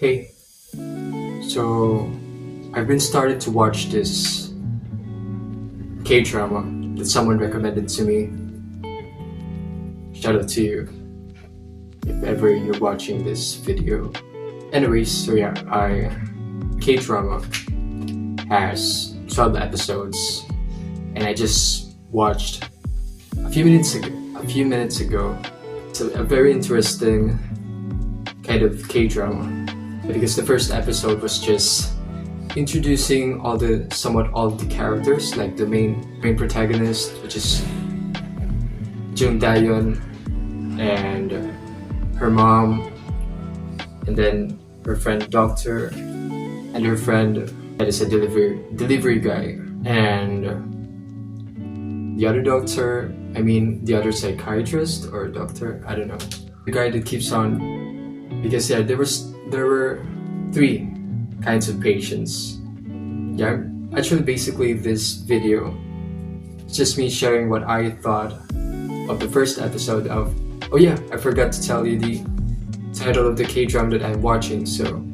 Hey, so I've been started to watch this K-drama that someone recommended to me. Shout out to you if ever you're watching this video. Anyways, so yeah, K-drama has 12 episodes and I just watched a few minutes ago. It's a very interesting kind of K-drama because the first episode was just introducing all the characters, like the main protagonist, which is Jung Dayon, and her mom, and then her friend doctor, and her friend that is a delivery guy, and the other doctor. The other psychiatrist or doctor. I don't know. The guy that keeps on. Because there were three kinds of patients. Yeah, actually, basically, this video is just me sharing what I thought of the first episode of. Oh yeah, I forgot to tell you the title of the K-drama that I'm watching. So,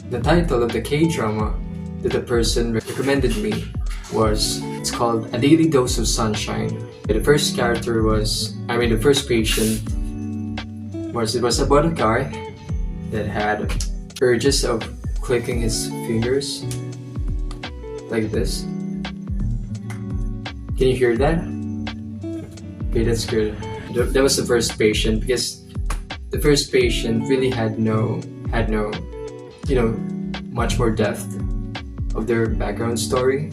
the title of the K-drama that the person recommended me it's called A Daily Dose of Sunshine. The first the first patient was about a guy that had urges of clicking his fingers like this. Can you hear that? Okay, that's good. That was the first patient, because the first patient really had no much more depth of their background story,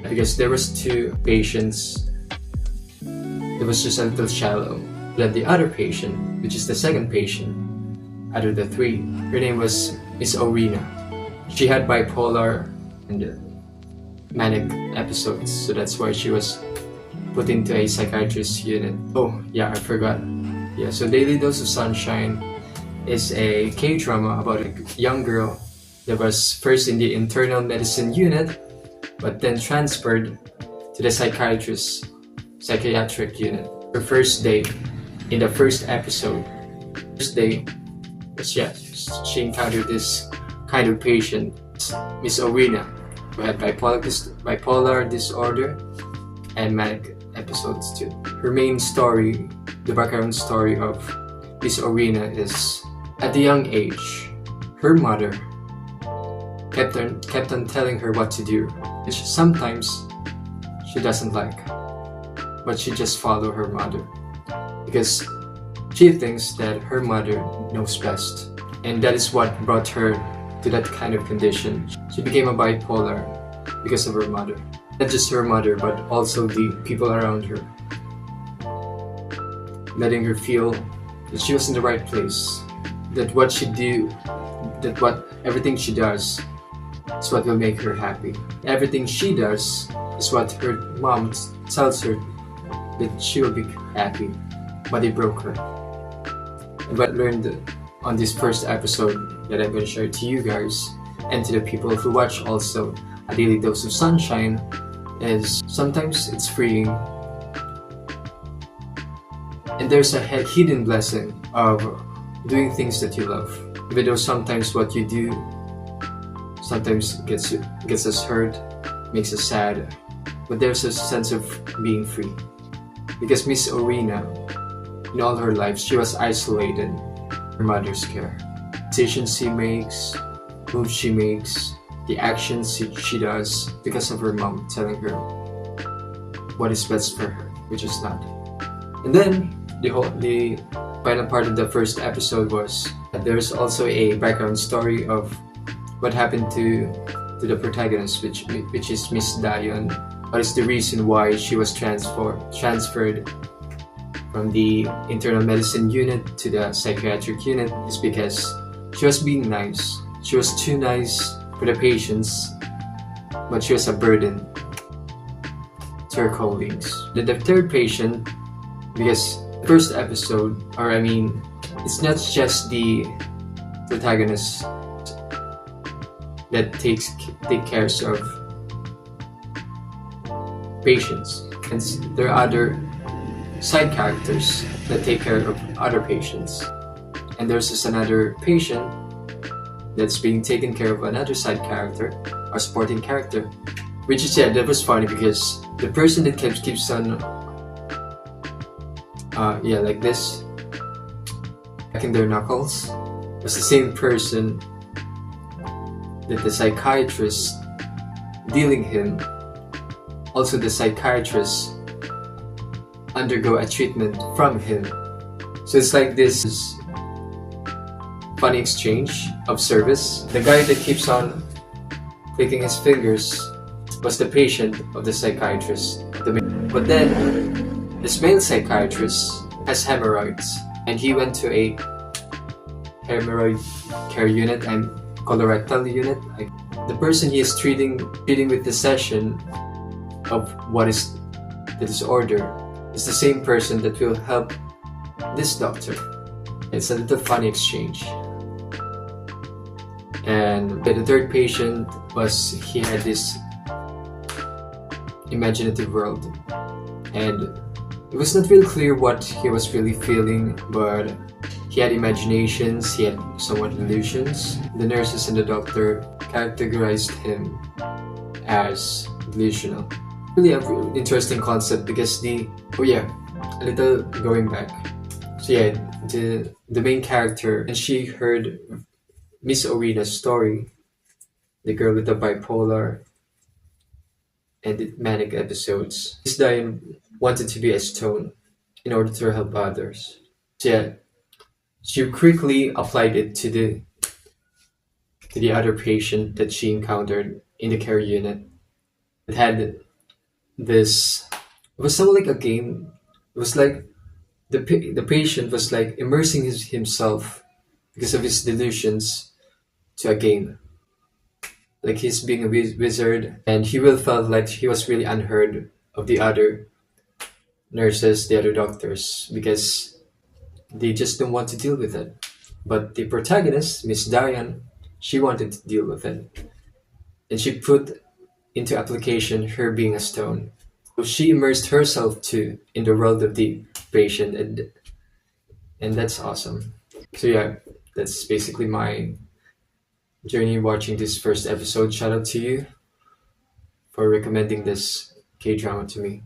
because there was two patients. It was just a little shallow. Then the other patient, which is the second patient out of the three, her name was Miss Orina. She had bipolar and manic episodes, so that's why she was put into a psychiatrist unit. Oh yeah, I forgot. Yeah, so Daily Dose of Sunshine is a K-drama about a young girl that was first in the internal medicine unit, but then transferred to the psychiatric unit. Her first day in the first episode. She encountered this kind of patient, Miss Orina, who had bipolar disorder and manic episodes too. Her main story, the background story of Miss Orina, is at a young age, her mother kept on telling her what to do, which sometimes she doesn't like, but she just follow her mother because she thinks that her mother knows best, and that is what brought her to that kind of condition. She became a bipolar because of her mother. Not just her mother, but also the people around her, letting her feel that she was in the right place, that everything she does is what will make her happy. Everything she does is what her mom tells her that she will be happy, but it broke her. And what I learned on this first episode that I'm going to share to you guys and to the people who watch also A Daily Dose of Sunshine is sometimes it's freeing, and there's a hidden blessing of doing things that you love, even though sometimes what you do sometimes gets us hurt, makes us sad, but there's a sense of being free. Because Miss Orina, in all her life, she was isolated from her mother's care. Decisions she makes, moves she makes, the actions she does because of her mom telling her what is best for her, which is not. And then the final part of the first episode was that there's also a background story of what happened to the protagonist, which is Miss Dayon. What is the reason why she was transferred from the internal medicine unit to the psychiatric unit is because she was being nice. She was too nice for the patients, but she was a burden to her colleagues. The third patient, because the first episode, it's not just the protagonist that take care of patients, and there are other side characters that take care of other patients. And there's just another patient that's being taken care of another side character or supporting character. Which is, yeah, that was funny because the person that keeps on yeah, like this, cracking their knuckles, was the same person that the psychiatrist dealing him, also the psychiatrist undergo a treatment from him. So it's like this funny exchange of service. The guy that keeps on clicking his fingers was the patient of the psychiatrist. But then this male psychiatrist has hemorrhoids, and he went to a hemorrhoid care unit and colorectal unit. The person he is treating with the session of what is the disorder is the same person that will help this doctor. It's a little funny exchange. And the third patient was, he had this imaginative world, and it was not really clear what he was really feeling, but he had imaginations, he had somewhat delusions. The nurses and the doctor categorized him as delusional. Really a really interesting concept because a little going back. So yeah, the main character, and she heard Miss Orina's story, the girl with the bipolar and the manic episodes. Miss Diane wanted to be a stone in order to help others. So yeah, she quickly applied it to the other patient that she encountered in the care unit. It had this. It was something like a game. It was like the patient was like immersing himself because of his delusions to a game. Like he's being a wizard, and he will felt like he was really unheard of the other nurses, the other doctors, because they just don't want to deal with it. But the protagonist, Miss Diane, she wanted to deal with it, and she put into application her being a stone. So she immersed herself too in the world of the patient, and that's awesome. So yeah, that's basically my journey watching this first episode. Shout out to you for recommending this K-drama to me.